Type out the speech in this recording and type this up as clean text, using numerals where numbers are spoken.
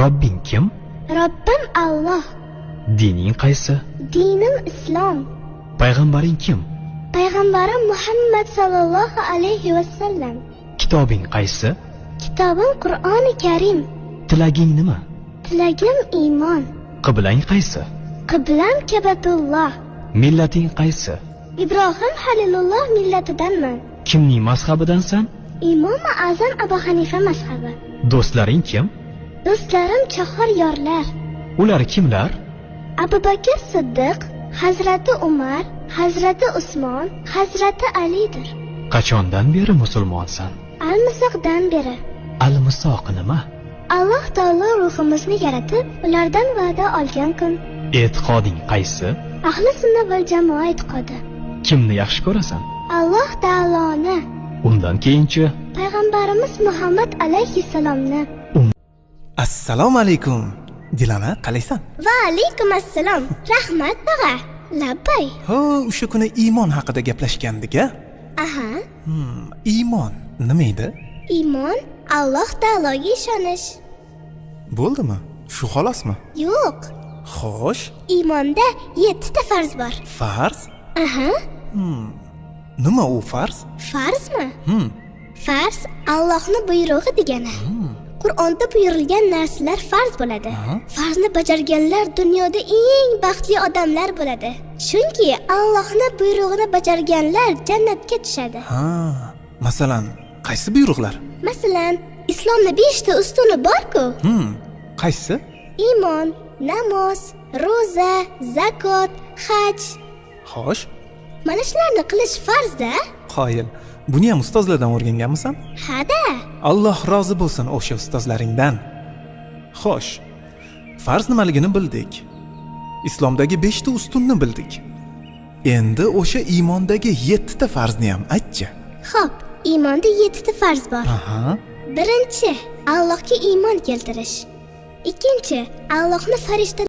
Robbing kim? Robbim Alloh. Dining qaysi? Dinim Islom. Payg'ambaring kim? Payg'ambarim Muhammad sallallohu alayhi vasallam. Kitobing qaysi? Kitobim Qur'oni Karim. Tilaging nima? Tilagim iymon. Qiblang qaysi? Qiblam Kabatulloh. Millating qaysi? Ibrohim Halilulloh millatidanman. Kimning mazhabidansan? Imom Azam Abu Hanifa mazhabi. Do'stlaring kim? Do'stlarim chahor yorlar. Ular kimlar? Abu Bakr Siddiq, Hazrati Umar, Hazrati Usmon, Hazrati Alidir. Qachondan beri musulmonsan? Al-Misqdan beri. Al-Misoq nima? Alloh taolo ruhimizni yaratib, ulardan va'da olgan kun. E'tiqoding qaysi? Ahli sunna val jamoa e'tiqodi. Kimni yaxshi ko'rasan? Alloh taoloni. Undan keyinchi? Payg'ambarimiz Muhammad alayhissalomni. Assalomu alaykum. Dilana, qalaysan? Va alaykum assalom. Rahmat tog'a. Labbay. Ho, o'sha kuni iymon haqida gaplashgandik-a? Aha. Iymon nima edi? Iymon Alloh taologa ishonish. Bo'ldimi? Shu xolosmi? Yo'q. Xo'sh, Iymonda 7 ta farz bor. farz? Aha. Nima u farz? Farzmi? Farz Allohning buyrug'i degani. Qur'onda buyurilgan narsalar farz bo'ladi. Farzni bajarganlar dunyoda eng baxtli odamlar bo'ladi. Chunki Allohning buyrug'ini bajarganlar jannatga tushadi. Masalan, qaysi buyruqlar? Masalan, islomning 5 ta ustuni bor-ku. Qaysi? Iymon, namoz, roza, zakot, haj. Xo'sh, Mana shularni qilish farz-da. qoyil. Buni ham ustozlardan o'rganganmisan? Ha-da. Alloh rozi bo'lsin o'sha ustozlaringdan. Xo'sh, farz nimaligini bildik. Islomdagi 5 ta ustunni bildik. Endi o'sha iymondagi 7 ta farzni ham aytchi. Xo'p, iymonda 7 ta farz bor. Birinchi, Allohga iymon keltirish. Ikkinchi, Allohning farishtalariga